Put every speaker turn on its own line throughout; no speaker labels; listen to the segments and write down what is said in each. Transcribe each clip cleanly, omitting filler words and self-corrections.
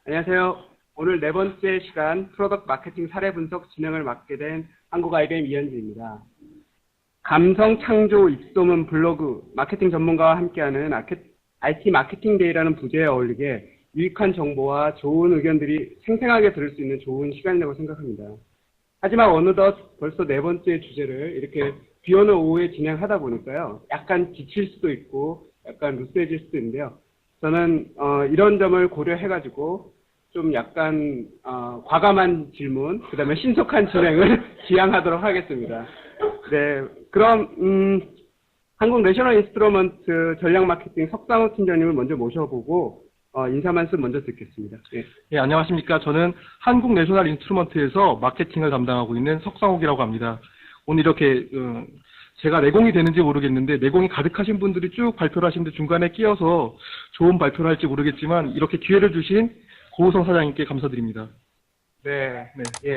안녕하세요. 오늘 네 번째 시간 프로덕트 마케팅 사례 분석 진행을 맡게 된 한국 IBM 이현주입니다. 감성 창조 입소문 블로그 마케팅 전문가와 함께하는 IT 마케팅 데이라는 부제에 어울리게 유익한 정보와 좋은 의견들이 생생하게 들을 수 있는 좋은 시간이라고 생각합니다. 하지만 어느덧 벌써 네 번째 주제를 이렇게 비 오는 오후에 진행하다 보니까요. 약간 지칠 수도 있고 약간 루스해질 수도 있는데요. 저는 이런 점을 고려해가지고 좀 약간 과감한 질문, 그 다음에 신속한 진행을 지향하도록 하겠습니다. 네, 그럼 한국 내셔널 인스트루먼트 전략 마케팅 석상호 팀장님을 먼저 모셔보고 인사 말씀 먼저 듣겠습니다. 네.
예, 안녕하십니까. 저는 한국 내셔널 인스트루먼트에서 마케팅을 담당하고 있는 석상옥이라고 합니다. 오늘 이렇게 제가 내공이 되는지 모르겠는데 내공이 가득하신 분들이 쭉 발표를 하시는데 중간에 끼어서 좋은 발표를 할지 모르겠지만 이렇게 기회를 주신 고우성 사장님께 감사드립니다.
네, 예.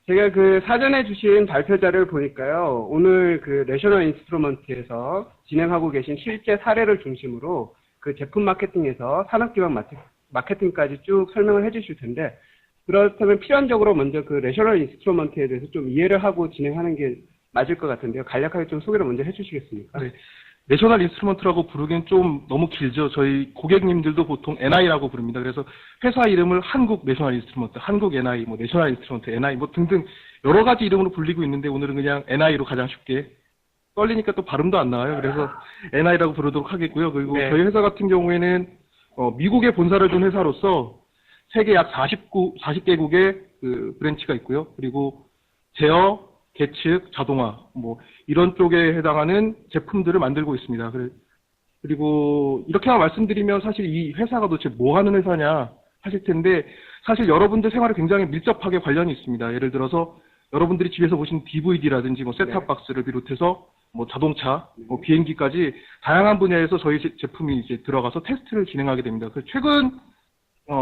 제가 그 사전에 주신 발표자를 보니까요. 오늘 그 내셔널 인스트루먼트에서 진행하고 계신 실제 사례를 중심으로 그 제품 마케팅에서 산업 기반 마케팅까지 쭉 설명을 해 주실 텐데, 그렇다면 필연적으로 먼저 그 내셔널 인스트루먼트에 대해서 좀 이해를 하고 진행하는 게 맞을 것 같은데요. 간략하게 좀 소개를 먼저 해 주시겠습니까?
네. 내셔널 인스트루먼트라고 부르기엔 좀 너무 길죠. 저희 고객님들도 보통 NI라고 부릅니다. 그래서 회사 이름을 한국 내셔널 인스트루먼트, 한국 NI, 뭐 내셔널 인스트루먼트, NI 뭐 등등 여러 가지 이름으로 불리고 있는데 오늘은 그냥 NI로 가장 쉽게 떨리니까 또 발음도 안 나와요. 그래서 NI라고 부르도록 하겠고요. 그리고
네.
저희 회사 같은 경우에는 미국에 본사를 둔 회사로서 세계 약 40개국의 그 브랜치가 있고요. 그리고 제어, 계측, 자동화 뭐 이런 쪽에 해당하는 제품들을 만들고 있습니다. 그리고 이렇게만 말씀드리면 사실 이 회사가 도대체 뭐 하는 회사냐 하실 텐데 사실 여러분들 생활에 굉장히 밀접하게 관련이 있습니다. 예를 들어서 여러분들이 집에서 보신 DVD라든지 뭐 셋탑박스를 비롯해서 뭐 자동차, 뭐 비행기까지 다양한 분야에서 저희 제품이 이제 들어가서 테스트를 진행하게 됩니다. 그래서 최근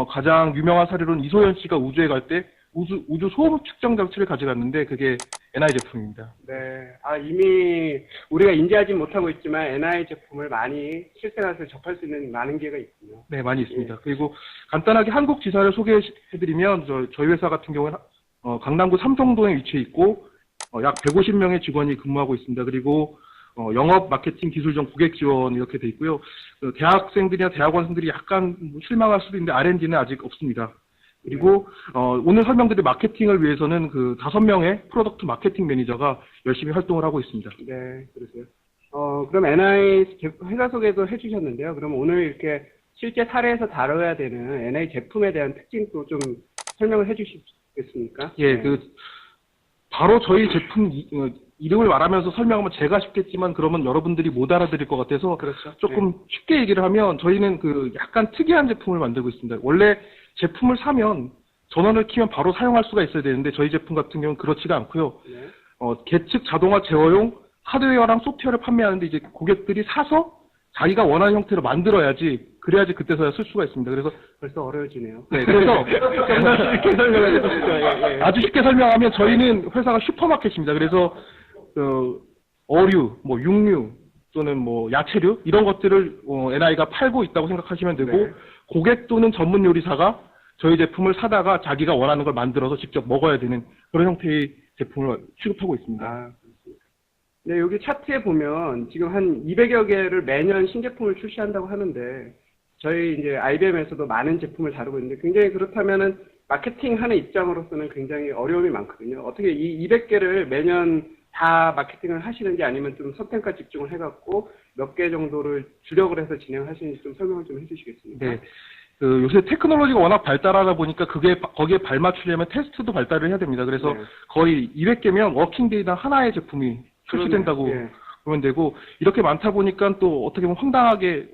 가장 유명한 사례로는 이소연 씨가 우주에 갈 때 우주 소음 측정 장치를 가져갔는데 그게 NI 제품입니다.
네. 이미 우리가 인지하지 못하고 있지만 NI 제품을 많이 실생활에서 접할 수 있는 많은 기회가 있군요.
네, 많이 있습니다.
예.
그리고 간단하게 한국 지사를 소개해드리면 저희 회사 같은 경우는 강남구 삼성동에 위치해 있고 약 150명의 직원이 근무하고 있습니다. 그리고 영업, 마케팅, 기술전, 고객 지원 이렇게 돼 있고요. 대학생들이나 대학원생들이 약간 실망할 수도 있는데 R&D는 아직 없습니다. 그리고 오늘 설명드릴 마케팅을 위해서는 그 5명의 프로덕트 마케팅 매니저가 열심히 활동을 하고 있습니다.
네, 그러세요. 그럼 NI 회사 소개도 해주셨는데요. 그럼 오늘 이렇게 실제 사례에서 다뤄야 되는 NI 제품에 대한 특징도 좀 설명을 해주시겠습니까?
예,
네.
바로 저희 제품 이름을 말하면서 설명하면 제가 쉽겠지만 그러면 여러분들이 못 알아들을 것 같아서
그렇죠.
조금 쉽게 얘기를 하면 저희는 그 약간 특이한 제품을 만들고 있습니다. 원래 제품을 사면 전원을 키면 바로 사용할 수가 있어야 되는데 저희 제품 같은 경우는 그렇지가 않고요.
네.
계측 자동화 제어용 하드웨어랑 소프트웨어를 판매하는데 이제 고객들이 사서 자기가 원하는 형태로 만들어야지 그래야지 그때서야 쓸 수가 있습니다. 그래서
벌써 어려워지네요.
네, 그래서
좀더 쉽게 설명해 주시죠. 예.
아주 쉽게 설명하면 저희는 회사가 슈퍼마켓입니다. 그래서 어류, 뭐 육류 또는 뭐 야채류 이런 것들을 NI가 팔고 있다고 생각하시면 되고
네.
고객 또는 전문 요리사가 저희 제품을 사다가 자기가 원하는 걸 만들어서 직접 먹어야 되는 그런 형태의 제품을 취급하고 있습니다.
그렇습니까. 네, 여기 차트에 보면 지금 한 200여 개를 매년 신제품을 출시한다고 하는데 저희 이제 IBM에서도 많은 제품을 다루고 있는데 굉장히 그렇다면은 마케팅하는 입장으로서는 굉장히 어려움이 많거든요. 어떻게 이 200개를 매년 다 마케팅을 하시는지 아니면 좀 선택과 집중을 해갖고 몇 개 정도를 주력을 해서 진행하시는지 좀 설명을 좀 해주시겠습니까?
네. 요새 테크놀로지가 워낙 발달하다 보니까 거기에 발맞추려면 테스트도 발달을 해야 됩니다. 그래서
네.
거의 200개면 워킹데이당 하나의 제품이 출시된다고
예.
보면 되고 이렇게 많다 보니까 또 어떻게 보면 황당하게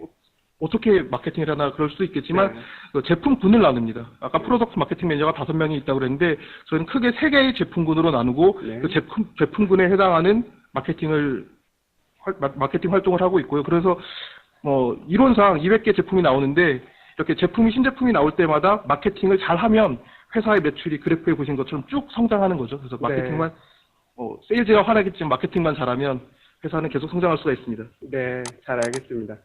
어떻게 마케팅을 하나 그럴 수도 있겠지만
네.
제품군을 나눕니다. 아까 프로덕트 마케팅 매니저가 5명이 있다고 그랬는데 저희는 크게 3개의 제품군으로 나누고
네.
그 제품군에 해당하는 마케팅 활동을 하고 있고요. 그래서 이론상 200개 제품이 나오는데 이렇게 신제품이 나올 때마다 마케팅을 잘하면 회사의 매출이 그래프에 보신 것처럼 쭉 성장하는 거죠. 그래서 마케팅만 세일즈가 화나겠지만 마케팅만 잘하면 회사는 계속 성장할 수가 있습니다.
네, 잘 알겠습니다.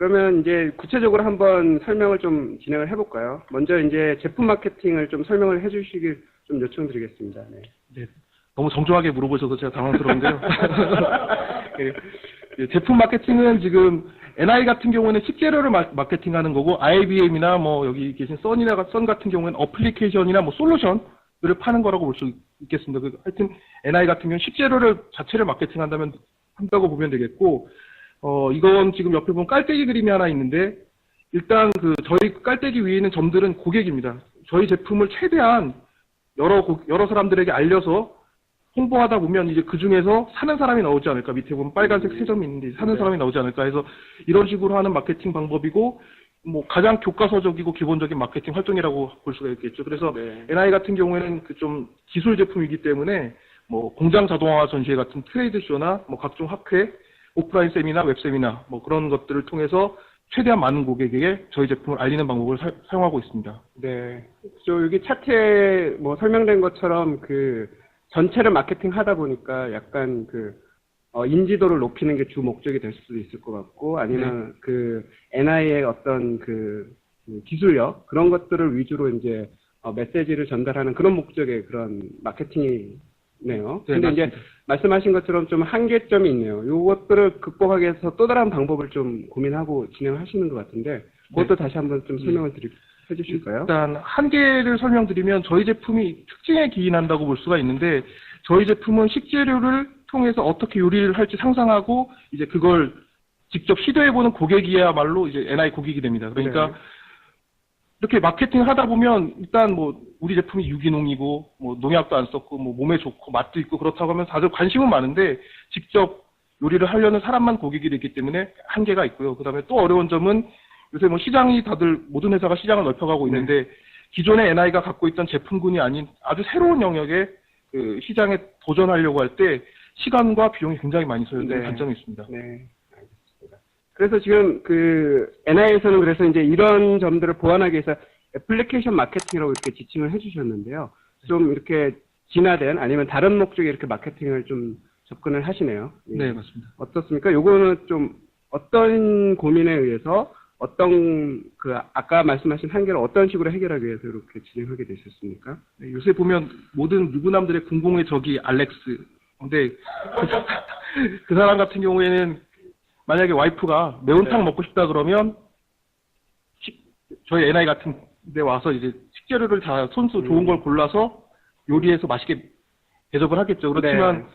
그러면 이제 구체적으로 한번 설명을 좀 진행을 해볼까요? 먼저 이제 제품 마케팅을 좀 설명을 해주시길 좀 요청드리겠습니다. 네.
네. 너무 정중하게 물어보셔서 제가 당황스러운데요. 예, 제품 마케팅은 지금 NI 같은 경우에는 식재료를 마케팅하는 거고, IBM이나 뭐 여기 계신 선 같은 경우에는 어플리케이션이나 뭐 솔루션을 파는 거라고 볼 수 있겠습니다. 하여튼 NI 같은 경우는 식재료를 자체를 한다고 보면 되겠고, 이건 지금 옆에 보면 깔때기 그림이 하나 있는데, 일단 저희 깔때기 위에 있는 점들은 고객입니다. 저희 제품을 최대한 여러 사람들에게 알려서 홍보하다 보면 이제 그 중에서 사는 사람이 나오지 않을까. 밑에 보면 빨간색 세 점이 있는데 사는 사람이 나오지 않을까 해서 이런 식으로 하는 마케팅 방법이고, 뭐 가장 교과서적이고 기본적인 마케팅 활동이라고 볼 수가 있겠죠. 그래서 NI 같은 경우에는 좀 기술 제품이기 때문에 뭐 공장 자동화 전시회 같은 트레이드 쇼나 뭐 각종 학회, 오프라인 세미나, 웹 세미나 뭐 그런 것들을 통해서 최대한 많은 고객에게 저희 제품을 알리는 방법을 사용하고 있습니다.
네. 여기 차트에 뭐 설명된 것처럼 전체를 마케팅 하다 보니까 약간 인지도를 높이는 게 주 목적이 될 수도 있을 것 같고, 아니면 NI의 어떤 기술력, 그런 것들을 위주로 이제 메시지를 전달하는 그런 목적의 그런 마케팅이네요.
네,
근데 이제 말씀하신 것처럼 좀 한계점이 있네요. 요것들을 극복하기 위해서 또 다른 방법을 좀 고민하고 진행하시는 것 같은데, 그것도 다시 한번 좀 설명을 해주실까요?
일단 한계를 설명드리면 저희 제품이 특징에 기인한다고 볼 수가 있는데, 저희 제품은 식재료를 통해서 어떻게 요리를 할지 상상하고 이제 그걸 직접 시도해보는 고객이야말로 이제 NI 고객이 됩니다. 그러니까 이렇게 마케팅을 하다 보면 일단 뭐 우리 제품이 유기농이고 뭐 농약도 안 썼고 뭐 몸에 좋고 맛도 있고 그렇다고 하면 다들 관심은 많은데 직접 요리를 하려는 사람만 고객이 되기 때문에 한계가 있고요. 그다음에 또 어려운 점은 요새 뭐 시장이 모든 회사가 시장을 넓혀가고 있는데 기존의 NI가 갖고 있던 제품군이 아닌 아주 새로운 영역의 시장에 도전하려고 할 때 시간과 비용이 굉장히 많이 소요되는 단점이 있습니다.
네, 알겠습니다. 그래서 지금 NI에서는 그래서 이제 이런 점들을 보완하기 위해서 애플리케이션 마케팅이라고 이렇게 지칭을 해주셨는데요. 좀 이렇게 진화된 아니면 다른 목적의 이렇게 마케팅을 좀 접근을 하시네요.
네, 맞습니다.
어떻습니까? 요거는 좀 어떤 고민에 의해서 아까 말씀하신 한계를 어떤 식으로 해결하기 위해서 이렇게 진행하게 되셨습니까?
네, 요새 보면 모든 유부남들의 공공의 적이 알렉스. 근데 그 사람 같은 경우에는 만약에 와이프가 매운탕 먹고 싶다 그러면 저희 NI 같은 데 와서 이제 식재료를 다 손수 좋은 걸 골라서 요리해서 맛있게 대접을 하겠죠. 그렇지만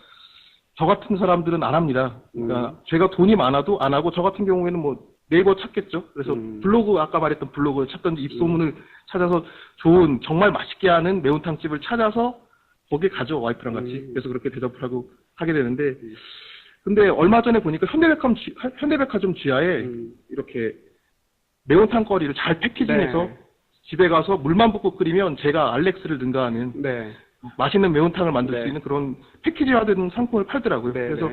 저 같은 사람들은 안 합니다. 그러니까 제가 돈이 많아도 안 하고, 저 같은 경우에는 뭐 네이버 찾겠죠. 그래서 블로그, 아까 말했던 블로그를 찾든지 입소문을 찾아서 좋은 정말 맛있게 하는 매운탕집을 찾아서 거기에 가죠, 와이프랑 같이. 그래서 그렇게 대접을 하게 되는데, 근데 얼마 전에 보니까 현대백화점 지하에 이렇게 매운탕거리를 잘 패키징해서 집에 가서 물만 붓고 끓이면 제가 알렉스를 능가하는 맛있는 매운탕을 만들 수 있는 그런 패키지화된 상품을 팔더라고요. 그래서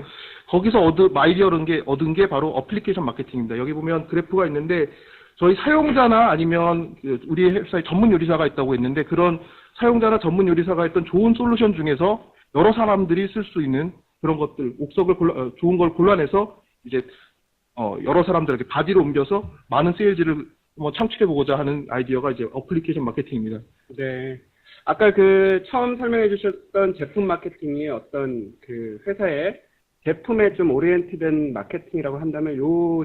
거기서 얻은 게 바로 어플리케이션 마케팅입니다. 여기 보면 그래프가 있는데, 저희 사용자나 아니면 우리 회사에 전문 요리사가 있다고 했는데, 그런 사용자나 전문 요리사가 했던 좋은 솔루션 중에서 여러 사람들이 쓸 수 있는 그런 것들, 좋은 걸 골라내서 이제 여러 사람들에게 바디로 옮겨서 많은 세일즈를 창출해보고자 하는 아이디어가 이제 어플리케이션 마케팅입니다.
네. 아까 처음 설명해 주셨던 제품 마케팅이 어떤 회사의 제품에 좀 오리엔트된 마케팅이라고 한다면,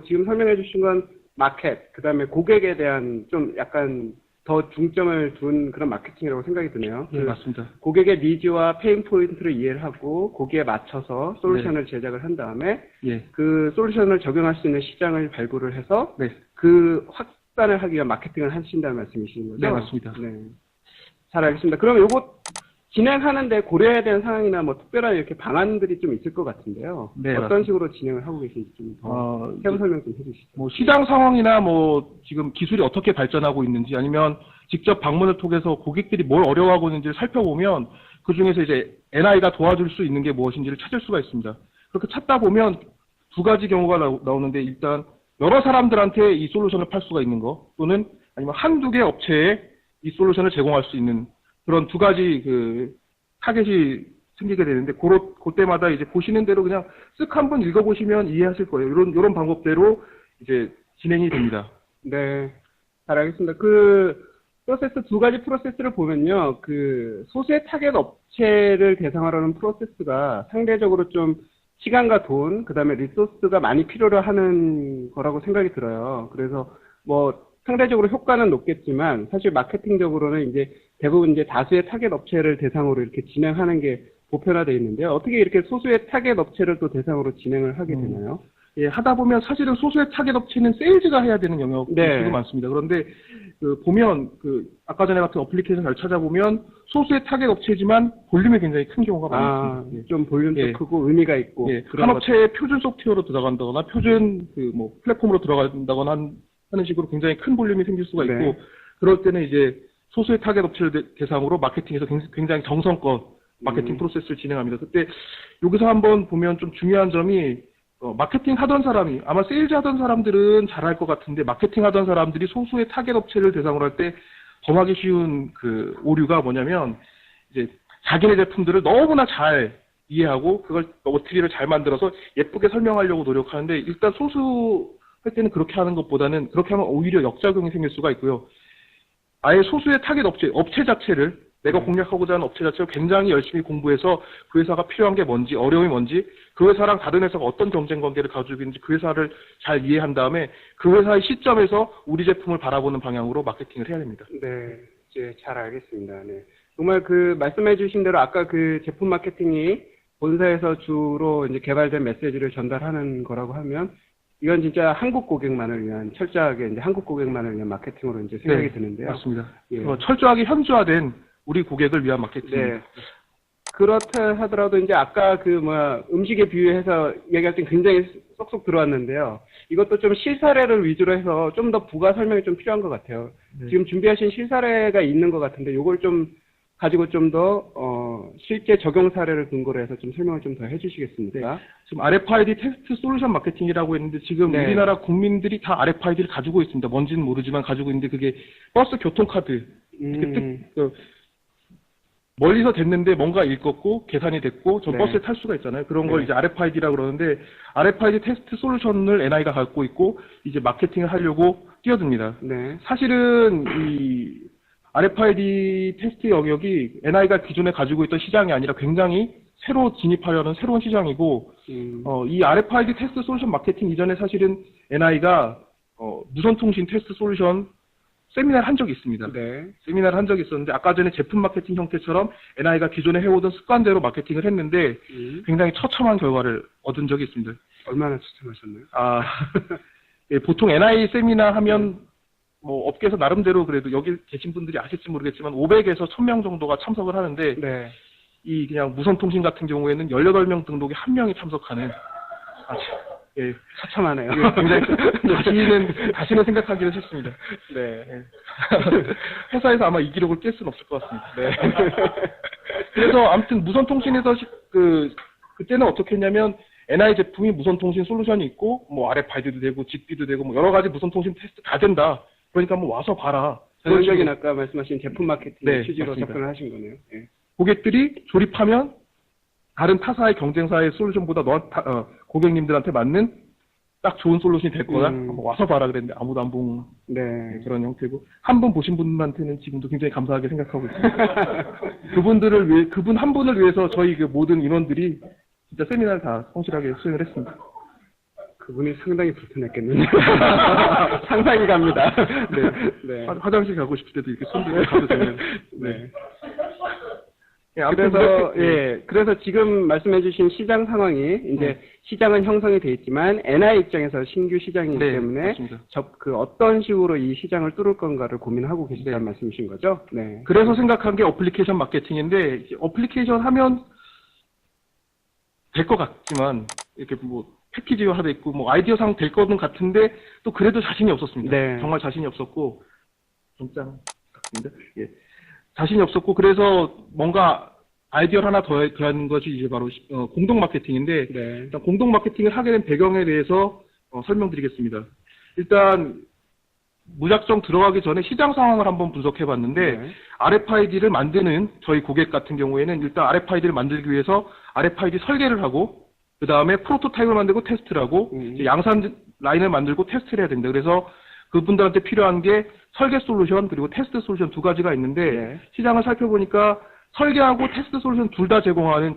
지금 설명해 주신 건 마켓, 그 다음에 고객에 대한 좀 약간 더 중점을 둔 그런 마케팅이라고 생각이 드네요.
네, 맞습니다.
고객의 니즈와 페인 포인트를 이해를 하고 거기에 맞춰서 솔루션을 제작을 한 다음에 그 솔루션을 적용할 수 있는 시장을 발굴을 해서 그 확산을 하기 위한 마케팅을 하신다는 말씀이신 거죠?
네, 맞습니다.
네. 잘 알겠습니다. 그러면 요거 진행하는데 고려해야 되는 상황이나 뭐 특별한 이렇게 방안들이 좀 있을 것 같은데요.
네,
어떤
맞습니다.
식으로 진행을 하고 계신지 좀 더 세부 설명 좀 해주시죠.
뭐 시장 상황이나 뭐 지금 기술이 어떻게 발전하고 있는지, 아니면 직접 방문을 통해서 고객들이 뭘 어려워하고 있는지를 살펴보면 그 중에서 이제 NI가 도와줄 수 있는 게 무엇인지를 찾을 수가 있습니다. 그렇게 찾다 보면 두 가지 경우가 나오는데, 일단 여러 사람들한테 이 솔루션을 팔 수가 있는 거, 또는 아니면 한두 개 업체에 이 솔루션을 제공할 수 있는 그런 두 가지 타겟이 생기게 되는데, 그때마다 이제 보시는 대로 그냥 쓱 한번 읽어보시면 이해하실 거예요. 이런 방법대로 이제 진행이 됩니다.
네. 잘 알겠습니다. 그 프로세스 두 가지 프로세스를 보면요. 그 소수의 타겟 업체를 대상으로 하는 프로세스가 상대적으로 좀 시간과 돈, 그다음에 리소스가 많이 필요로 하는 거라고 생각이 들어요. 그래서 뭐 상대적으로 효과는 높겠지만 사실 마케팅적으로는 이제 대부분 이제 다수의 타겟 업체를 대상으로 이렇게 진행하는 게 보편화되어 있는데요. 어떻게 이렇게 소수의 타겟 업체를 또 대상으로 진행을 하게 되나요?
예, 하다 보면 사실은 소수의 타겟 업체는 세일즈가 해야 되는 영역이
네.
되게 많습니다. 그런데 보면 아까 전에 같은 어플리케이션 잘 찾아보면 소수의 타겟 업체지만 볼륨이 굉장히 큰 경우가 많습니다. 예.
좀 볼륨도
예.
크고 의미가 있고.
예,
그런
한 업체에 표준 소프트웨어로 들어간다거나 표준 플랫폼으로 들어간다거나 하는 식으로 굉장히 큰 볼륨이 생길 수가 있고
네.
그럴 때는 이제 소수의 타겟 업체를 대상으로 마케팅에서 굉장히 정성껏 마케팅 프로세스를 진행합니다. 그때 여기서 한번 보면 좀 중요한 점이 마케팅 하던 사람이 아마 세일즈 하던 사람들은 잘할 것 같은데 마케팅 하던 사람들이 소수의 타겟 업체를 대상으로 할 때 범하기 쉬운 그 오류가 뭐냐면 이제 자기네 제품들을 너무나 잘 이해하고 그걸 어트리를 잘 만들어서 예쁘게 설명하려고 노력하는데 일단 소수 할 때는 그렇게 하는 것보다는 그렇게 하면 오히려 역작용이 생길 수가 있고요. 아예 소수의 타겟 업체 자체를 내가 공략하고자 하는 업체 자체를 굉장히 열심히 공부해서 그 회사가 필요한 게 뭔지, 어려움이 뭔지, 그 회사랑 다른 회사가 어떤 경쟁 관계를 가지고 있는지 그 회사를 잘 이해한 다음에 그 회사의 시점에서 우리 제품을 바라보는 방향으로 마케팅을 해야 됩니다.
네, 이제 잘 알겠습니다. 네. 정말 그 말씀해 주신 대로 아까 그 제품 마케팅이 본사에서 주로 이제 개발된 메시지를 전달하는 거라고 하면 이건 진짜 한국 고객만을 위한 철저하게 이제 한국 고객만을 위한 마케팅으로 이제 생각이
네,
드는데요.
맞습니다.
예.
철저하게 현지화된 우리 고객을 위한 마케팅.
네. 그렇다 하더라도 이제 아까 음식에 비유해서 얘기할 때 굉장히 쏙쏙 들어왔는데요. 이것도 좀 실사례를 위주로 해서 좀 더 부가 설명이 좀 필요한 것 같아요.
네.
지금 준비하신 실사례가 있는 것 같은데 요걸 좀 가지고 좀 더 실제 적용 사례를 근거로 해서 좀 설명을 좀 더 해주시겠습니까?
지금 RFID 테스트 솔루션 마케팅이라고 했는데 지금
네.
우리나라 국민들이 다 RFID를 가지고 있습니다. 뭔지는 모르지만 가지고 있는데 그게 버스 교통카드. 멀리서 됐는데 뭔가 읽었고 계산이 됐고 저
네.
버스에 탈 수가 있잖아요. 그런 걸
네.
이제 RFID라고 그러는데 RFID 테스트 솔루션을 NI가 갖고 있고 이제 마케팅을 하려고 뛰어듭니다.
네.
사실은 이 RFID 테스트 영역이 NI가 기존에 가지고 있던 시장이 아니라 굉장히 새로 진입하려는 새로운 시장이고 이 RFID 테스트 솔루션 마케팅 이전에 사실은 NI가 무선통신 테스트 솔루션 세미나를 한 적이 있습니다.
네.
세미나를 한 적이 있었는데 아까 전에 제품 마케팅 형태처럼 NI가 기존에 해오던 습관대로 마케팅을 했는데 굉장히 처참한 결과를 얻은 적이 있습니다.
얼마나 추천하셨나요?
예, 보통 NI 세미나 하면 뭐 업계에서 나름대로 그래도 여기 계신 분들이 아실지 모르겠지만 500에서 1000명 정도가 참석을 하는데
네.
이 그냥 무선통신 같은 경우에는 18명 등록에 1명이 참석하는 예,
처참하네요.
굉장히 다시는 생각하기는 싫습니다.
네.
예. 회사에서 아마 이 기록을 깰 수는 없을 것 같습니다. 네. 그래서 아무튼 무선통신에서 그때는 어떻게 했냐면 NI 제품이 무선통신 솔루션이 있고 뭐 RFID도 되고 직비도 되고 뭐 여러 가지 무선통신 테스트 다 된다. 그러니까 뭐 와서 봐라.
전형적인 아까 말씀하신 제품 마케팅
네,
취지로
맞습니다.
접근을 하신 거네요. 네.
고객들이 조립하면 다른 타사의 경쟁사의 솔루션보다 고객님들한테 맞는 딱 좋은 솔루션이 될 거다. 한번 와서 봐라 그랬는데 아무도 안 본
네.
그런 형태고 한 번 보신 분한테는 지금도 굉장히 감사하게 생각하고 있습니다. 그분 한 분을 위해서 저희 그 모든 인원들이 진짜 세미나를 다 성실하게 수행을 했습니다.
그분이 상당히 불편했겠는데. 상상이 갑니다.
네.
네.
화장실 가고 싶을 때도 이렇게 손들고 가도 되는.
네.
예, 아무튼
그래서 지금 말씀해주신 시장 상황이 이제 시장은 형성이 돼 있지만 NI 입장에서 신규 시장이기 때문에
맞습니다.
어떤 식으로 이 시장을 뚫을 건가를 고민하고 계시다는 말씀이신 거죠? 네.
그래서 생각한 게 어플리케이션 마케팅인데 어플리케이션 하면 될 것 같지만 이렇게 뭐 패키지화돼 있고 뭐 아이디어상 될 거는 같은데 또 그래도 자신이 없었습니다.
네.
정말 자신이 없었고 진짜 같습니다. 예. 자신이 없었고 그래서 뭔가 아이디어를 하나 더한 것이 이제 바로 공동 마케팅인데
네.
일단 공동 마케팅을 하게 된 배경에 대해서 설명드리겠습니다. 일단 무작정 들어가기 전에 시장 상황을 한번 분석해 봤는데
네.
RFID를 만드는 저희 고객 같은 경우에는 일단 RFID를 만들기 위해서 RFID 설계를 하고 그 다음에 프로토타입을 만들고 테스트를 하고 이제 양산 라인을 만들고 테스트를 해야 됩니다. 그래서 그분들한테 필요한 게 설계 솔루션 그리고 테스트 솔루션 두 가지가 있는데
네.
시장을 살펴보니까 설계하고 테스트 솔루션 둘 다 제공하는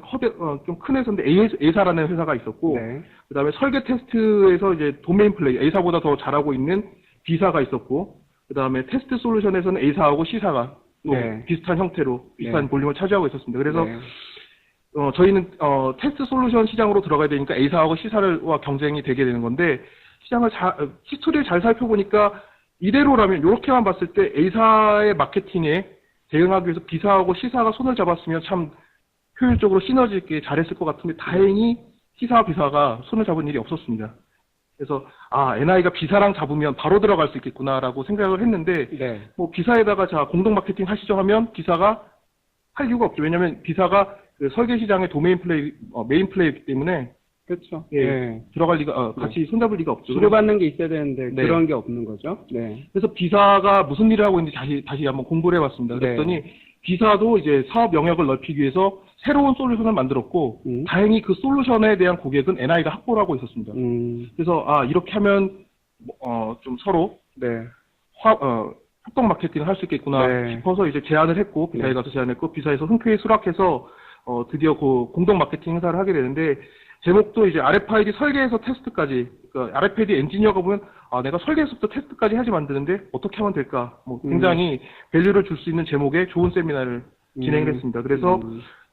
좀 큰 회사인데 A사라는 회사가 있었고
네.
그다음에 설계 테스트에서 이제 도메인 플레이 A사보다 더 잘하고 있는 B사가 있었고 그다음에 테스트 솔루션에서는 A사하고 C사가 또
네.
비슷한 형태로 비슷한
네.
볼륨을 차지하고 있었습니다. 그래서
네.
저희는 테스트 솔루션 시장으로 들어가야 되니까 A사하고 C사와 경쟁이 되게 되는 건데 시장을 히스토리를 잘 살펴보니까 이대로라면 이렇게만 봤을 때 A사의 마케팅에 대응하기 위해서 B사하고 C사가 손을 잡았으면 참 효율적으로 시너지 있게 잘했을 것 같은데 다행히 C사와 B사가 손을 잡은 일이 없었습니다. 그래서 NI가 B사랑 잡으면 바로 들어갈 수 있겠구나라고 생각을 했는데
네.
뭐 B사에다가 자 공동 마케팅 하시죠 하면 B사가 할 이유가 없죠. 왜냐하면 B사가 그 설계 시장의 도메인 플레이 메인 플레이이기 때문에
그렇죠.
예,
네.
들어갈 리가 같이 손잡을 리가 없죠.
주고받는 게 있어야 되는데
네.
그런 게 없는 거죠. 네.
그래서 B사가 무슨 일을 하고 있는지 다시 한번 공부를 해봤습니다. 그랬더니 B사도 이제 사업 영역을 넓히기 위해서 새로운 솔루션을 만들었고 다행히 그 솔루션에 대한 고객은 NI가 확보를 하고 있었습니다. 그래서 이렇게 하면 좀 서로
네.
협동 마케팅을 할 수 있겠구나
네.
싶어서 이제 제안을 했고 B사에
네.
가서 제안했고 B사에서 흔쾌히 수락해서 드디어 그 공동 마케팅 행사를 하게 되는데 제목도 이제 RFID 설계에서 테스트까지 그러니까 RFID 엔지니어가 보면 내가 설계에서부터 테스트까지 해야지 만드는데 어떻게 하면 될까 뭐 굉장히 밸류를 줄 수 있는 제목의 좋은 세미나를 진행을 했습니다. 그래서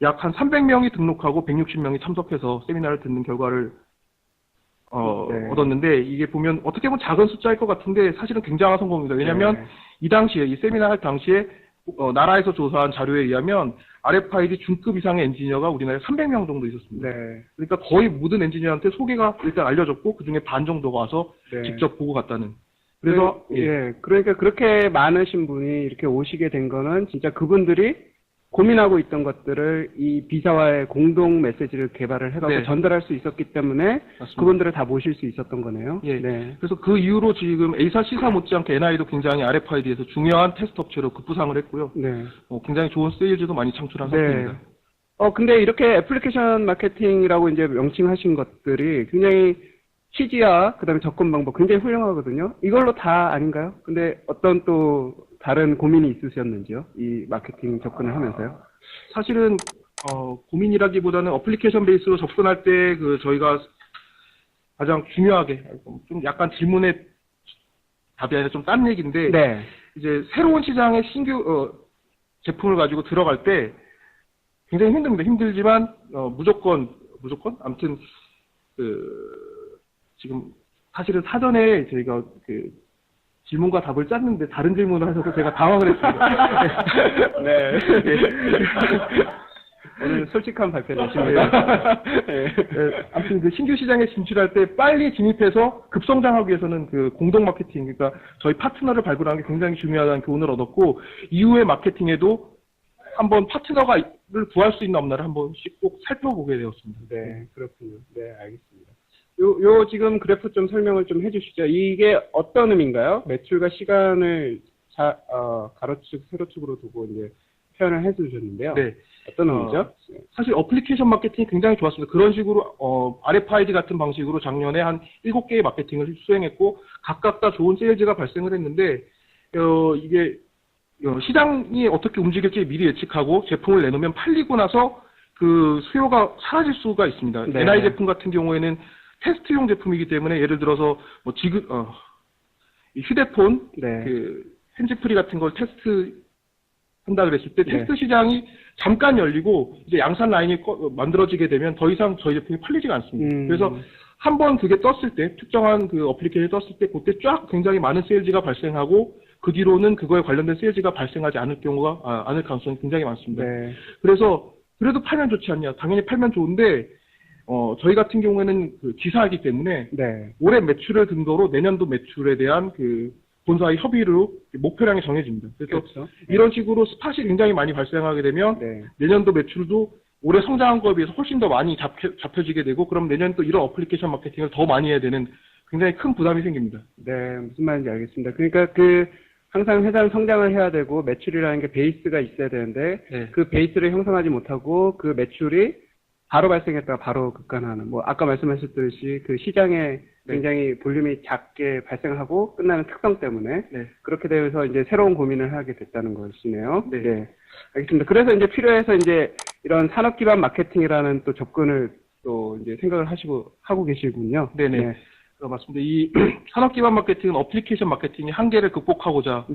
약 한 300명이 등록하고 160명이 참석해서 세미나를 듣는 결과를
네.
얻었는데 이게 보면 어떻게 보면 작은 숫자일 것 같은데 사실은 굉장한 성공입니다. 왜냐하면 이 당시에 이 세미나 할 당시에 나라에서 조사한 자료에 의하면 RFID 중급 이상의 엔지니어가 우리나라에 300명 정도 있었습니다.
네.
그러니까 거의 모든 엔지니어한테 소개가 일단 알려졌고 그 중에 반 정도가 와서
네.
직접 보고 갔다는. 그래서
그러니까 그렇게 많으신 분이 이렇게 오시게 된 거는 진짜 그분들이 고민하고 있던 것들을 이 B사와의 공동 메시지를 개발을 해가지고
네.
전달할 수 있었기 때문에
맞습니다.
그분들을 다 모실 수 있었던 거네요.
예.
네.
그래서 그 이후로 지금 A사, C사 못지않게 NI도 굉장히 RFID에서 중요한 테스트 업체로 급부상을 했고요.
네.
굉장히 좋은 세일즈도 많이 창출한 상태입니다.
근데 이렇게 애플리케이션 마케팅이라고 이제 명칭하신 것들이 굉장히 취지와 그다음에 접근 방법 굉장히 훌륭하거든요. 이걸로 다 아닌가요? 근데 어떤 또 다른 고민이 있으셨는지요? 이 마케팅 접근을 하면서요?
사실은 고민이라기보다는 어플리케이션 베이스로 접근할 때 저희가 가장 중요하게 좀 약간 질문에 답이 아니라 좀 딴 얘기인데
네.
이제 새로운 시장에 신규 제품을 가지고 들어갈 때 굉장히 힘듭니다. 힘들지만 무조건 아무튼 지금 사실은 사전에 저희가 질문과 답을 짰는데 다른 질문을 하셔서 제가 당황을 했습니다.
네. 오늘 솔직한 발표 되십니다.
아무튼 신규 시장에 진출할 때 빨리 진입해서 급성장하기 위해서는 공동 마케팅, 그러니까 저희 파트너를 발굴하는 게 굉장히 중요하다는 교훈을 얻었고, 이후의 마케팅에도 한번 파트너를 구할 수 있는 없나를 한 번씩 꼭 살펴보게 되었습니다.
네, 그렇군요. 네, 알겠습니다. 요 지금 그래프 좀 설명을 좀 해주시죠. 이게 어떤 의미인가요? 매출과 시간을 가로축, 세로축으로 두고 이제 표현을 해주셨는데요.
네.
어떤 의미죠?
사실 어플리케이션 마케팅이 굉장히 좋았습니다. 그런 식으로 RFID 같은 방식으로 작년에 한 7개의 마케팅을 수행했고 각각 다 좋은 세일즈가 발생을 했는데 이게 시장이 어떻게 움직일지 미리 예측하고 제품을 내놓으면 팔리고 나서 그 수요가 사라질 수가 있습니다.
네.
NI 제품 같은 경우에는 테스트용 제품이기 때문에 예를 들어서 뭐 이 휴대폰
네.
핸즈프리 같은 걸 테스트 한다 그랬을 때
네.
테스트 시장이 잠깐 열리고 이제 양산 라인이 만들어지게 되면 더 이상 저희 제품이 팔리지가 않습니다. 그래서 한번 그게 떴을 때 특정한 어플리케이션이 떴을 때 그때 쫙 굉장히 많은 세일즈가 발생하고 그 뒤로는 그거에 관련된 세일즈가 발생하지 않을 가능성이 굉장히 많습니다.
네.
그래서 그래도 팔면 좋지 않냐? 당연히 팔면 좋은데 저희 같은 경우에는 지사이기 때문에
네.
올해 매출을 근거로 내년도 매출에 대한 본사의 협의로 목표량이 정해집니다. 그래서
그렇죠.
이런 식으로 스팟이 굉장히 많이 발생하게 되면
네.
내년도 매출도 올해 성장한 거에 비해서 훨씬 더 많이 잡혀지게 되고 그럼 내년도 이런 어플리케이션 마케팅을 더 많이 해야 되는 굉장히 큰 부담이 생깁니다.
네, 무슨 말인지 알겠습니다. 그러니까 항상 회사는 성장을 해야 되고 매출이라는 게 베이스가 있어야 되는데
네.
그 베이스를 형성하지 못하고 그 매출이 바로 발생했다가 바로 급감하는, 뭐, 아까 말씀하셨듯이 그 시장에 굉장히 볼륨이 작게 발생하고 끝나는 특성 때문에 그렇게 되어서 이제 새로운 고민을 하게 됐다는 것이네요. 네. 알겠습니다. 그래서 이제 필요해서 이제 이런 산업 기반 마케팅이라는 또 접근을 또 이제 생각을 하고 계시군요.
네네.
네.
맞습니다. 이 산업 기반 마케팅은 어플리케이션 마케팅의 한계를 극복하고자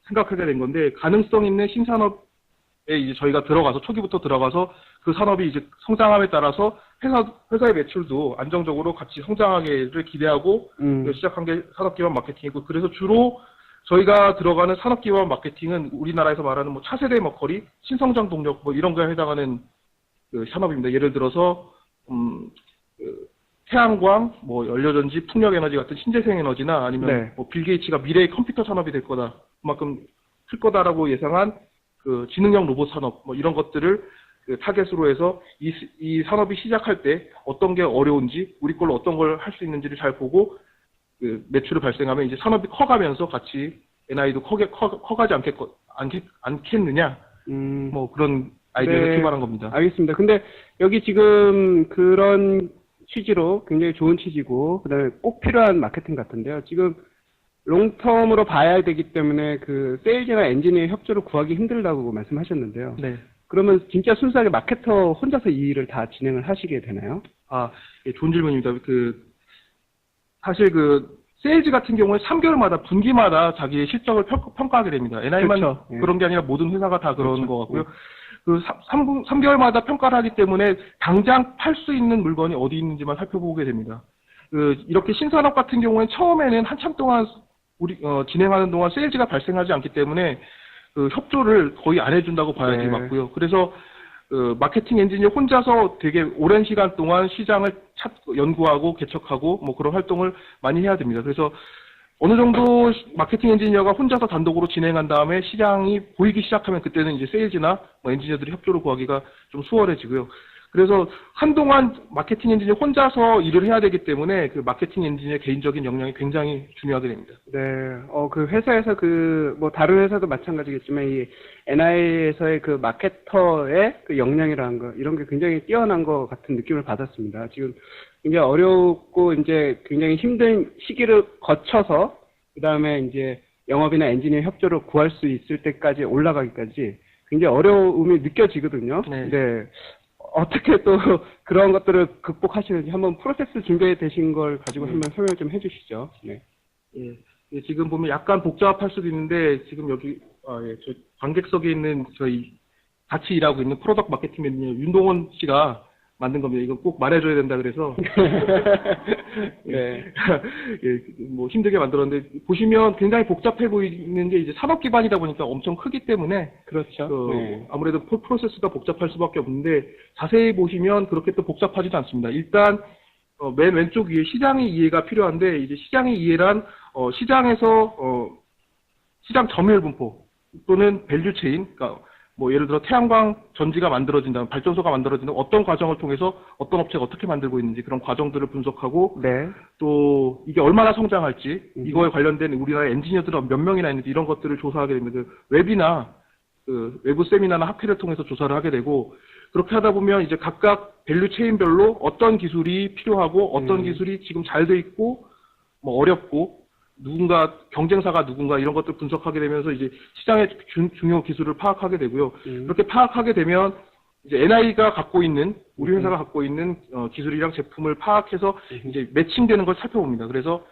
생각하게 된 건데, 가능성 있는 신산업에 이제 저희가 초기부터 들어가서 그 산업이 이제 성장함에 따라서 회사의 매출도 안정적으로 같이 성장하기를 기대하고 시작한 게 산업 기반 마케팅이고, 그래서 주로 저희가 들어가는 산업 기반 마케팅은 우리나라에서 말하는 뭐 차세대 먹거리, 신성장 동력 뭐 이런 거에 해당하는 그 산업입니다. 예를 들어서 태양광, 뭐 연료전지, 풍력에너지 같은 신재생 에너지나 아니면 뭐 빌 게이츠가 미래의 컴퓨터 산업이 될 거다, 그만큼 클 거다라고 예상한 그 지능형 로봇 산업, 뭐 이런 것들을 그 타겟으로 해서 이 산업이 시작할 때 어떤 게 어려운지, 우리 걸로 어떤 걸 할 수 있는지를 잘 보고 그 매출을 발생하면 이제 산업이 커가면서 같이 NI도 커가지 않겠느냐, 뭐 그런 아이디어를 출발한 겁니다.
알겠습니다. 근데 여기 지금 그런 취지로 굉장히 좋은 취지고, 그다음에 꼭 필요한 마케팅 같은데요. 지금 롱텀으로 봐야 되기 때문에 그 세일즈나 엔지니어 협조를 구하기 힘들다고 말씀하셨는데요. 그러면 진짜 순수하게 마케터 혼자서 이 일을 다 진행을 하시게 되나요?
예, 좋은 질문입니다. 사실 세일즈 같은 경우에 3개월마다 분기마다 자기의 실적을 평가하게 됩니다. NI만 그런 게 아니라 모든 회사가 다 그런 것 같고요. 3개월마다 평가를 하기 때문에 당장 팔 수 있는 물건이 어디 있는지만 살펴보게 됩니다. 이렇게 신산업 같은 경우에는 처음에는 한참 동안 진행하는 동안 세일즈가 발생하지 않기 때문에 협조를 거의 안 해준다고 봐야지 맞고요. 그래서 마케팅 엔지니어 혼자서 되게 오랜 시간 동안 시장을 연구하고 개척하고 뭐 그런 활동을 많이 해야 됩니다. 그래서 어느 정도 마케팅 엔지니어가 혼자서 단독으로 진행한 다음에 시장이 보이기 시작하면 그때는 이제 세일즈나 뭐 엔지니어들이 협조를 구하기가 좀 수월해지고요. 그래서 한동안 마케팅 엔지니어 혼자서 일을 해야 되기 때문에 그 마케팅 엔지니어 개인적인 역량이 굉장히 중요하게 됩니다.
네. 그 회사에서 뭐 다른 회사도 마찬가지겠지만 이 NI에서의 그 마케터의 그 역량이라는 거, 이런 게 굉장히 뛰어난 것 같은 느낌을 받았습니다. 지금 굉장히 어렵고 이제 굉장히 힘든 시기를 거쳐서 그 다음에 이제 영업이나 엔지니어 협조를 구할 수 있을 때까지 올라가기까지 굉장히 어려움이 느껴지거든요. 네. 어떻게 또 그런 것들을 극복하시는지 한번 프로세스 준비되신 걸 가지고 한번 설명 좀 해주시죠. 네.
예, 지금 보면 약간 복잡할 수도 있는데, 지금 여기 저 관객석에 있는 저희 같이 일하고 있는 프로덕트 마케팅 매니저 윤동원 씨가 만든 겁니다. 이거 꼭 말해줘야 된다 그래서 예, 뭐 힘들게 만들었는데, 보시면 굉장히 복잡해 보이는 게 이제 산업 기반이다 보니까 엄청 크기 때문에
그렇죠.
아무래도 프로세스가 복잡할 수밖에 없는데, 자세히 보시면 그렇게 또 복잡하지도 않습니다. 일단 맨 왼쪽 위에 시장의 이해가 필요한데, 이제 시장의 이해란 시장에서 시장 점유율 분포 또는 밸류 체인, 그러니까 뭐 예를 들어 태양광 전지가 만들어진다면, 발전소가 만들어진다면 어떤 과정을 통해서 어떤 업체가 어떻게 만들고 있는지 그런 과정들을 분석하고, 또 이게 얼마나 성장할지, 이거에 관련된 우리나라 엔지니어들은 몇 명이나 있는지 이런 것들을 조사하게 됩니다. 웹이나 외부 세미나나 학회를 통해서 조사를 하게 되고, 그렇게 하다 보면 이제 각각 밸류 체인별로 어떤 기술이 필요하고 어떤 기술이 지금 잘 돼 있고 뭐 어렵고 경쟁사가 누군가 이런 것들 분석하게 되면서 이제 시장의 중요 기술을 파악하게 되고요. 그렇게 파악하게 되면 이제 NI가 갖고 있는, 우리 회사가 갖고 있는 기술이랑 제품을 파악해서 이제 매칭되는 걸 살펴봅니다. 그래서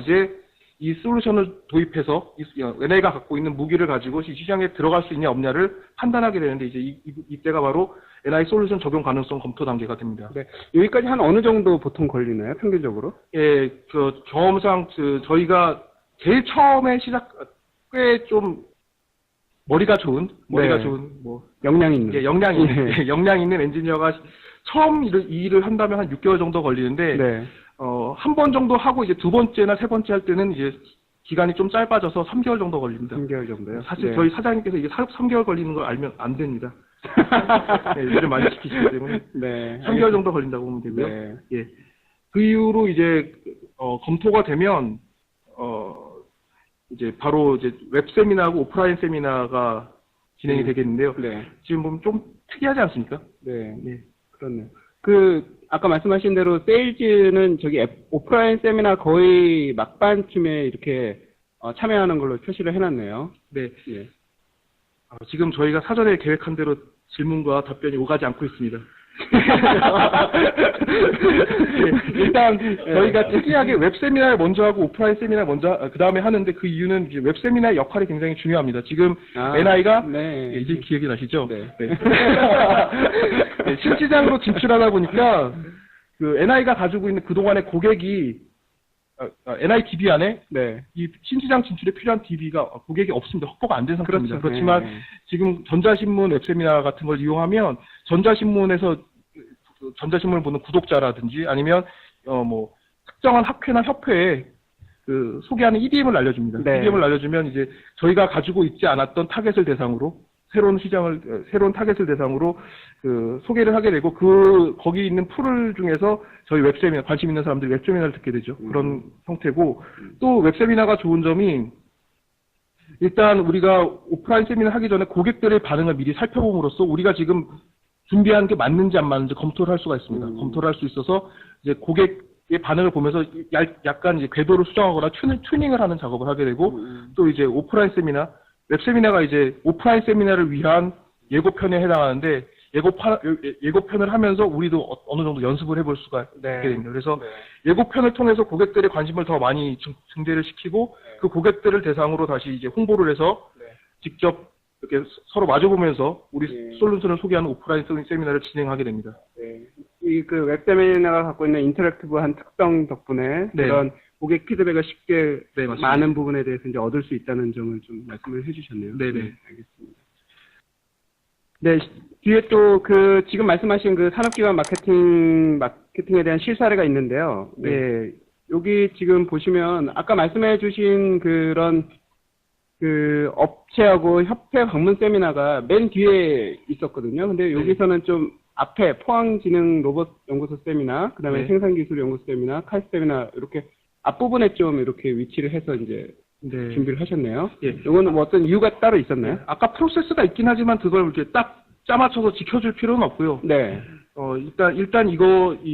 이제 이 솔루션을 도입해서 NI가 갖고 있는 무기를 가지고 시장에 들어갈 수 있냐 없냐를 판단하게 되는데, 이제 이때가 바로 NI 솔루션 적용 가능성 검토 단계가 됩니다.
네. 여기까지 한 어느 정도 보통 걸리나요, 평균적으로?
예, 경험상 저희가 제일 처음에 꽤 좀 머리가 좋은 뭐
역량 있는,
역량 있는 엔지니어가 처음 이 일을 한다면 한 6개월 정도 걸리는데, 한 번 정도 하고 이제 두 번째나 세 번째 할 때는 이제 기간이 좀 짧아져서 3개월 정도 걸립니다.
3개월 정도요?
사실 저희 사장님께서 이게 3개월 걸리는 걸 알면 안 됩니다. 일을 많이 시키시기 때문에 3개월 정도 걸린다고 보면 되고요. 예. 그 이후로 이제 검토가 되면 이제 바로 이제 웹 세미나하고 오프라인 세미나가 진행이 되겠는데요.
네.
지금 보면 좀 특이하지 않습니까?
네.
네.
그렇네요. 아까 말씀하신 대로 세일즈는 저기 오프라인 세미나 거의 막반쯤에 이렇게 참여하는 걸로 표시를 해놨네요.
네.
예.
지금 저희가 사전에 계획한 대로 질문과 답변이 오가지 않고 있습니다. 일단 저희가 특이하게 웹 세미나를 먼저 하고 오프라인 세미나 먼저 그 다음에 하는데 그 이유는 이제 웹 세미나의 역할이 굉장히 중요합니다. 지금 NI가
네.
이제 기억이 나시죠?
네.
네. 신시장으로 진출하다 보니까 그 NI가 가지고 있는 그동안의 고객이 NI DB 안에
네.
이 신시장 진출에 필요한 DB가 고객이 없습니다. 확보가 안 된 상태입니다.
그렇죠.
그렇지만
네.
지금 전자신문 웹세미나 같은 걸 이용하면 전자신문을 보는 구독자라든지 아니면 뭐 특정한 학회나 협회에 그 소개하는 EDM을 알려줍니다.
네.
EDM을 알려주면 이제 저희가 가지고 있지 않았던 타겟을 대상으로 새로운 타겟을 대상으로 그 소개를 하게 되고 거기 있는 풀을 중에서 저희 웹세미나 관심 있는 사람들이 웹세미나를 듣게 되죠. 그런 형태고 또 웹세미나가 좋은 점이 일단 우리가 오프라인 세미나 하기 전에 고객들의 반응을 미리 살펴봄으로써 우리가 지금 준비한 게 맞는지 안 맞는지 검토를 할 수가 있습니다. 검토를 할 수 있어서 이제 고객의 반응을 보면서 약간 이제 궤도를 수정하거나 튜닝을 하는 작업을 하게 되고 또 이제 오프라인 세미나 웹 세미나가 이제 오프라인 세미나를 위한 예고편에 해당하는데 예고편을 하면서 우리도 어느 정도 연습을 해볼 수가 있게 됩니다. 그래서 예고편을 통해서 고객들의 관심을 더 많이 증대를 시키고 그 고객들을 대상으로 다시 이제 홍보를 해서 직접 이렇게 서로 마주보면서 우리 솔루션을 소개하는 오프라인 세미나를 진행하게 됩니다.
네. 그 웹 세미나가 갖고 있는 인터랙티브한 특성 덕분에 그런 고객 피드백을 쉽게 많은 부분에 대해서 이제 얻을 수 있다는 점을 좀 말씀을 해주셨네요.
네네.
네, 알겠습니다. 네, 뒤에 또 지금 말씀하신 그 산업기관 마케팅에 대한 실사례가 있는데요. 네. 여기 지금 보시면 아까 말씀해 주신 그런 업체하고 협회 방문 세미나가 맨 뒤에 있었거든요. 근데 여기서는 좀 앞에 포항지능로봇연구소 세미나, 그 다음에 생산기술연구소 세미나, 칼 세미나, 이렇게 앞부분에 좀 이렇게 위치를 해서 이제 준비를 하셨네요. 이거는 뭐 어떤 이유가 따로 있었나요?
아까 프로세스가 있긴 하지만 그걸 이렇게 딱 짜맞춰서 지켜줄 필요는 없고요.
네.
일단 이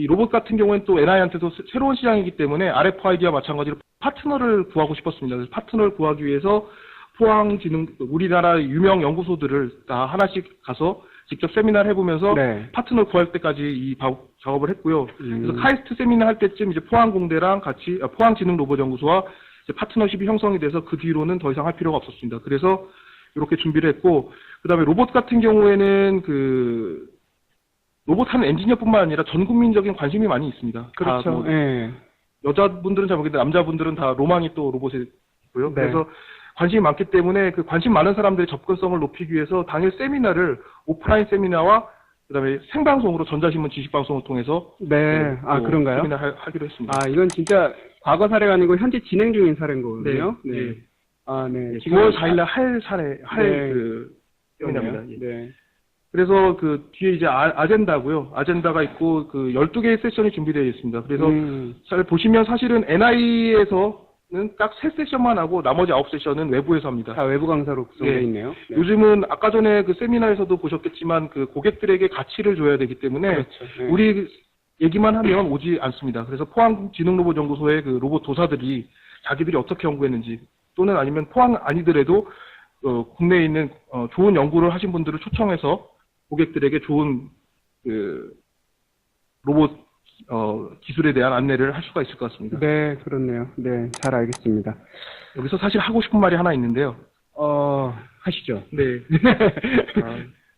로봇 같은 경우에는 또 NI한테도 새로운 시장이기 때문에 RFID와 마찬가지로 파트너를 구하고 싶었습니다. 그래서 파트너를 구하기 위해서 우리나라 유명 연구소들을 다 하나씩 가서 직접 세미나를 해보면서 파트너 구할 때까지 이 작업을 했고요. 그래서 카이스트 세미나 할 때쯤 이제 포항공대랑 같이 포항지능로봇연구소와 이제 파트너십이 형성이 돼서 그 뒤로는 더 이상 할 필요가 없었습니다. 그래서 이렇게 준비를 했고, 그 다음에 로봇 같은 경우에는 로봇 하는 엔지니어뿐만 아니라 전 국민적인 관심이 많이 있습니다.
그렇죠.
여자분들은 잘 모르겠는데 남자분들은 다 로망이 또 로봇에 있고요. 그래서 관심이 많기 때문에 그 관심 많은 사람들의 접근성을 높이기 위해서 당일 세미나를 오프라인 세미나와 그다음에 생방송으로 전자신문 지식방송을 통해서
그런가요?
세미나 하기로 했습니다.
이건 진짜 과거 사례가 아니고 현재 진행 중인 사례인 거군요.
네.
9월
4일날 할 세미나입니다.
네.
그래서 그 뒤에 이제 아젠다고요. 아젠다가 있고 12개의 세션이 준비되어 있습니다. 그래서 잘 보시면 사실은 NI에서는 딱 3세션만 하고 나머지 9세션은 외부에서 합니다.
다 외부 강사로 구성되어 있네요.
요즘은 아까 전에 그 세미나에서도 보셨겠지만 그 고객들에게 가치를 줘야 되기 때문에 우리 얘기만 하면 오지 않습니다. 그래서 포항지능로봇연구소의 그 로봇 도사들이 자기들이 어떻게 연구했는지 또는 아니면 포항 아니더라도 국내에 있는 좋은 연구를 하신 분들을 초청해서 고객들에게 좋은 로봇 기술에 대한 안내를 할 수가 있을 것 같습니다.
네, 그렇네요. 네, 잘 알겠습니다.
여기서 사실 하고 싶은 말이 하나 있는데요.
하시죠.
네.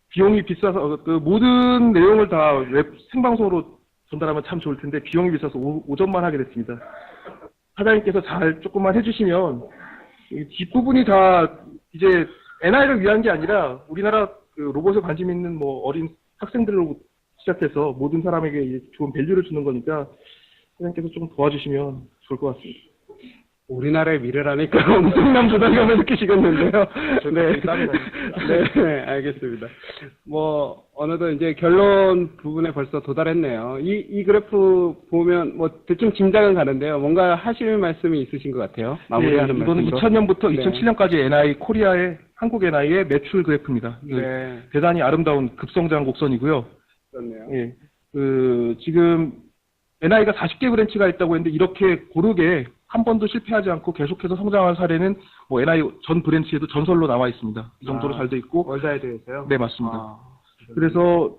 비용이 비싸서 모든 내용을 다 웹 생방송으로 전달하면 참 좋을 텐데 비용이 비싸서 오전만 하게 됐습니다. 사장님께서 잘 조금만 해주시면 뒷부분이 다 이제 NI를 위한 게 아니라 우리나라 로봇에 관심 있는 뭐 어린 학생들로 시작해서 모든 사람에게 이제 좋은 밸류를 주는 거니까 사장님께서 좀 도와주시면 좋을 것 같습니다.
우리나라의 미래라니까 엄청난 부담감을 느끼시겠는데요. 네, 알겠습니다. 뭐 어느덧 이제 결론 부분에 벌써 도달했네요. 이 그래프 보면 뭐 대충 짐작은 가는데요. 뭔가 하실 말씀이 있으신 것 같아요. 마무리하는 말씀으로.
이거는 2000년부터 2007년까지 NI 코리아의 한국 NI의 매출 그래프입니다.
네.
대단히 아름다운 급성장 곡선이고요.
그렇네요.
예. 지금 NI가 40개 브랜치가 있다고 했는데 이렇게 고르게 한 번도 실패하지 않고 계속해서 성장한 사례는 뭐 NI 전 브랜치에도 전설로 남아 있습니다. 이 정도로 잘 돼 있고.
월사이드에서요?
네, 맞습니다. 그래서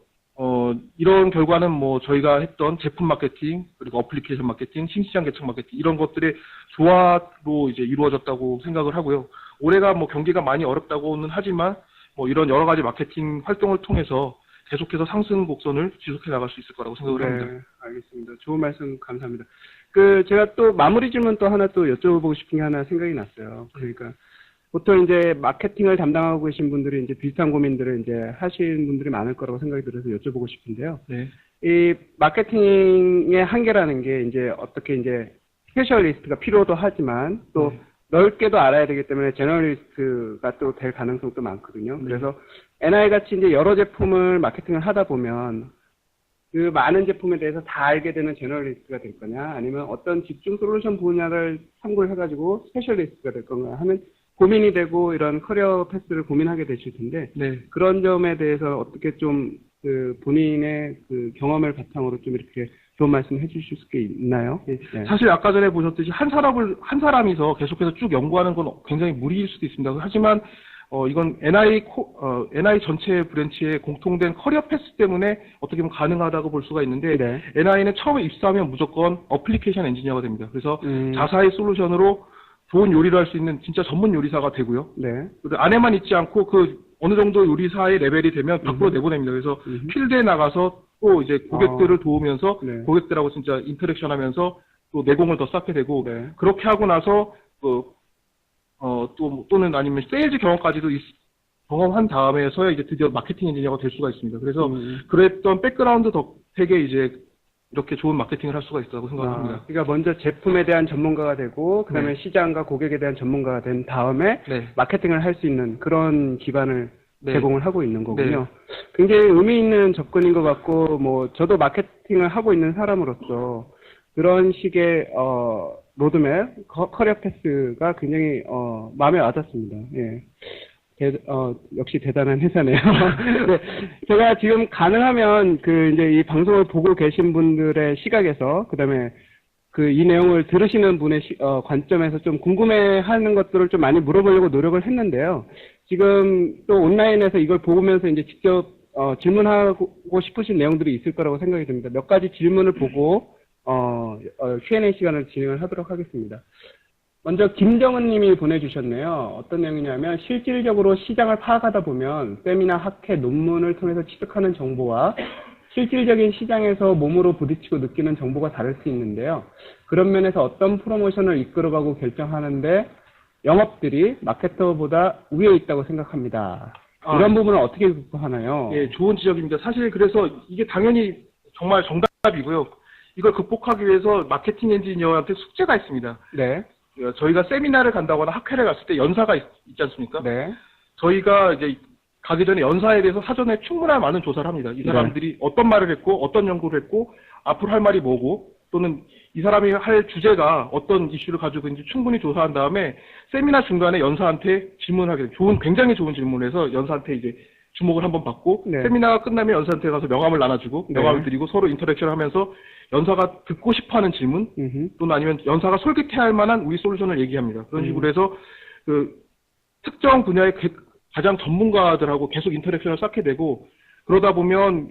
이런 결과는 뭐 저희가 했던 제품 마케팅, 그리고 어플리케이션 마케팅, 신시장 개척 마케팅 이런 것들의 조화로 이제 이루어졌다고 생각을 하고요. 올해가 뭐 경기가 많이 어렵다고는 하지만 뭐 이런 여러 가지 마케팅 활동을 통해서 계속해서 상승 곡선을 지속해 나갈 수 있을 거라고 생각을 합니다.
네, 알겠습니다. 좋은 말씀 감사합니다. 제가 또 마무리 질문 또 하나 또 여쭤보고 싶은 게 하나 생각이 났어요. 그러니까 보통 이제 마케팅을 담당하고 계신 분들이 이제 비슷한 고민들을 이제 하시는 분들이 많을 거라고 생각이 들어서 여쭤보고 싶은데요.
네.
이 마케팅의 한계라는 게 이제 어떻게 이제 스페셜리스트가 필요도 하지만 또 넓게도 알아야 되기 때문에 제너럴리스트가 또 될 가능성도 많거든요. 그래서 NI 같이 이제 여러 제품을 마케팅을 하다 보면 그 많은 제품에 대해서 다 알게 되는 제너럴리스트가 될 거냐, 아니면 어떤 집중 솔루션 분야를 참고를 해가지고 스페셜리스트가 될 건가 하는 고민이 되고 이런 커리어 패스를 고민하게 되실 텐데
네.
그런 점에 대해서 어떻게 좀 본인의 그 경험을 바탕으로 좀 이렇게 좋은 말씀 해주실 수 있나요? 네.
사실 아까 전에 보셨듯이 한 사람이서 계속해서 쭉 연구하는 건 굉장히 무리일 수도 있습니다. 하지만 이건 NI 전체 브랜치의 공통된 커리어 패스 때문에 어떻게 보면 가능하다고 볼 수가 있는데,
네.
NI는 처음에 입사하면 무조건 어플리케이션 엔지니어가 됩니다. 그래서 자사의 솔루션으로 좋은 요리를 할 수 있는 진짜 전문 요리사가 되고요.
네.
안에만 있지 않고 어느 정도 요리사의 레벨이 되면 밖으로 내보냅니다. 그래서 필드에 나가서 또 이제 고객들을 도우면서
네.
고객들하고 진짜 인터랙션 하면서 또 내공을 더 쌓게 되고,
네.
그렇게 하고 나서 또는 아니면 세일즈 경험까지도 경험한 다음에서야 이제 드디어 마케팅 엔지니어가 될 수가 있습니다. 그래서 그랬던 백그라운드 덕택에 이제 이렇게 좋은 마케팅을 할 수가 있다고 생각합니다.
그러니까 먼저 제품에 대한 전문가가 되고 그다음에
네.
시장과 고객에 대한 전문가가 된 다음에
네.
마케팅을 할 수 있는 그런 기반을
네.
제공을 하고 있는 거군요.
네.
굉장히 의미 있는 접근인 것 같고, 뭐 저도 마케팅을 하고 있는 사람으로서 그런 식의 로드맵, 커리어 패스가 굉장히 마음에 와닿습니다. 예. 역시 대단한 회사네요. 네, 제가 지금 가능하면 이제 이 방송을 보고 계신 분들의 시각에서, 그 다음에 이 내용을 들으시는 분의 관점에서 좀 궁금해하는 것들을 좀 많이 물어보려고 노력을 했는데요. 지금 또 온라인에서 이걸 보면서 이제 직접 질문하고 싶으신 내용들이 있을 거라고 생각이 듭니다. 몇 가지 질문을 보고 Q&A 시간을 진행을 하도록 하겠습니다. 먼저 김정은 님이 보내주셨네요. 어떤 내용이냐면, 실질적으로 시장을 파악하다 보면 세미나, 학회, 논문을 통해서 취득하는 정보와 실질적인 시장에서 몸으로 부딪히고 느끼는 정보가 다를 수 있는데요. 그런 면에서 어떤 프로모션을 이끌어가고 결정하는데 영업들이 마케터보다 위에 있다고 생각합니다. 이런 부분은 어떻게 극복하나요?
예, 좋은 지적입니다. 사실 그래서 이게 당연히 정말 정답이고요. 이걸 극복하기 위해서 마케팅 엔지니어한테 숙제가 있습니다.
네.
저희가 세미나를 간다거나 학회를 갔을 때 연사가 있지 않습니까?
네.
저희가 이제 가기 전에 연사에 대해서 사전에 충분한 많은 조사를 합니다. 이 사람들이 어떤 말을 했고, 어떤 연구를 했고, 앞으로 할 말이 뭐고, 또는 이 사람이 할 주제가 어떤 이슈를 가지고 있는지 충분히 조사한 다음에 세미나 중간에 연사한테 질문을 하게 돼요. 굉장히 좋은 질문을 해서 연사한테 이제 주목을 한번 받고,
네.
세미나가 끝나면 연사한테 가서 명함을 나눠주고,
네.
명함을 드리고 서로 인터랙션 하면서 연사가 듣고 싶어 하는 질문, 또는 아니면 연사가 솔깃해 할 만한 우리 솔루션을 얘기합니다. 그런 식으로 해서 특정 분야의 가장 전문가들하고 계속 인터랙션을 쌓게 되고, 그러다 보면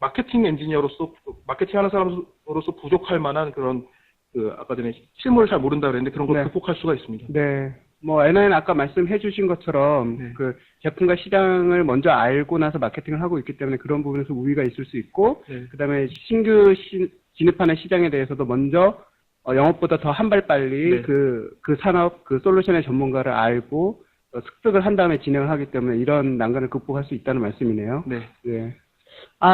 마케팅 엔지니어로서, 마케팅하는 사람으로서 부족할 만한 그런 아까 전에 실무를 잘 모른다 그랬는데 그런 걸
네.
극복할 수가 있습니다.
네. 뭐 NI는 아까 말씀해 주신 것처럼
네.
제품과 시장을 먼저 알고 나서 마케팅을 하고 있기 때문에 그런 부분에서 우위가 있을 수 있고,
네.
그다음에 신규 진입하는 시장에 대해서도 먼저 영업보다 더 한 발 빨리
네.
그 산업, 솔루션의 전문가를 알고 습득을 한 다음에 진행을 하기 때문에 이런 난관을 극복할 수 있다는 말씀이네요.
네.
네.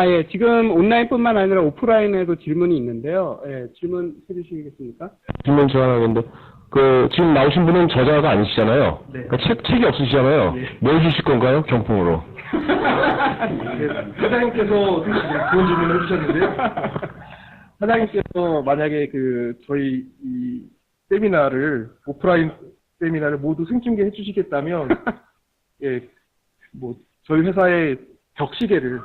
예. 지금 온라인뿐만 아니라 오프라인에도 질문이 있는데요. 예, 질문 해주시겠습니까?
질문 제안하겠는데, 지금 나오신 분은 저자가 아니시잖아요.
네.
그러니까 책이 없으시잖아요.
네.
뭘 주실 건가요? 경품으로.
네, 사장님께서 좋은 질문을 해주셨는데요. 사장님께서 만약에 저희 이 세미나를, 오프라인 세미나를 모두 승진게 해주시겠다면, 예, 뭐 저희 회사의 벽시계를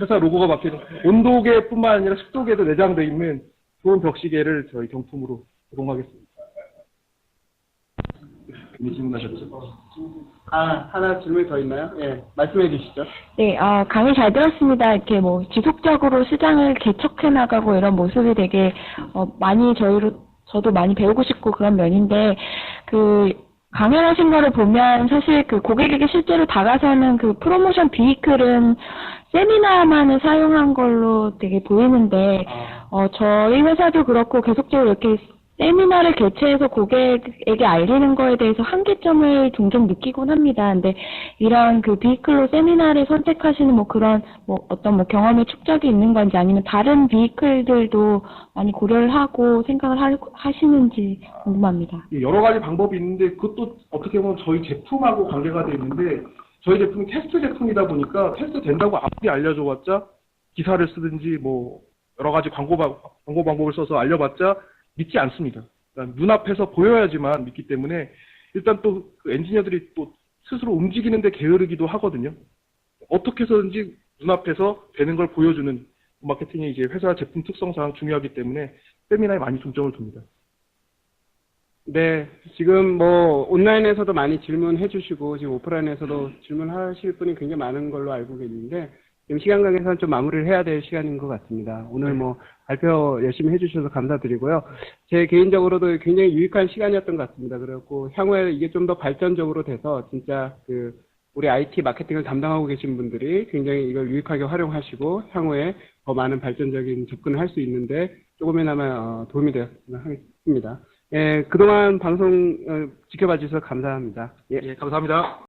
회사 로고가 박혀있는 온도계뿐만 아니라 습도계도 내장되어 있는 좋은 벽시계를 저희 경품으로 제공하겠습니다. 질문하셨죠?
하나 질문이 더 있나요? 예, 말씀해 주시죠.
네, 강의 잘 들었습니다. 이렇게 뭐 지속적으로 시장을 개척해 나가고 이런 모습이 되게 많이 저도 많이 배우고 싶고 그런 면인데 강연하신 거를 보면 사실 고객에게 실제로 다가서는 프로모션 비이클은 세미나만을 사용한 걸로 되게 보이는데 저희 회사도 그렇고 계속적으로 이렇게 세미나를 개최해서 고객에게 알리는 거에 대해서 한계점을 종종 느끼곤 합니다. 근데 이런 비이클로 세미나를 선택하시는 그런 어떤 경험의 축적이 있는 건지 아니면 다른 비이클들도 많이 고려를 하고 생각을 하시는지 궁금합니다.
여러 가지 방법이 있는데 그것도 어떻게 보면 저희 제품하고 관계가 돼 있는데 저희 제품이 테스트 제품이다 보니까 테스트 된다고 아무리 알려줘봤자 기사를 쓰든지 여러 가지 광고 방법을 써서 알려봤자 믿지 않습니다. 그러니까 눈앞에서 보여야지만 믿기 때문에 일단 또 엔지니어들이 또 스스로 움직이는데 게으르기도 하거든요. 어떻게 해서든지 눈앞에서 되는 걸 보여주는 마케팅이 이제 회사 제품 특성상 중요하기 때문에 세미나에 많이 중점을 둡니다.
네, 지금 온라인에서도 많이 질문해 주시고 지금 오프라인에서도 질문하실 분이 굉장히 많은 걸로 알고 계시는데 지금 시간 관계상 좀 마무리를 해야 될 시간인 것 같습니다. 오늘 발표 열심히 해주셔서 감사드리고요. 제 개인적으로도 굉장히 유익한 시간이었던 것 같습니다. 그래갖고 향후에 이게 좀 더 발전적으로 돼서 진짜 우리 IT 마케팅을 담당하고 계신 분들이 굉장히 이걸 유익하게 활용하시고 향후에 더 많은 발전적인 접근을 할 수 있는데 조금이나마 도움이 되었으면 하겠습니다. 예, 그동안 방송 지켜봐 주셔서 감사합니다.
예, 감사합니다.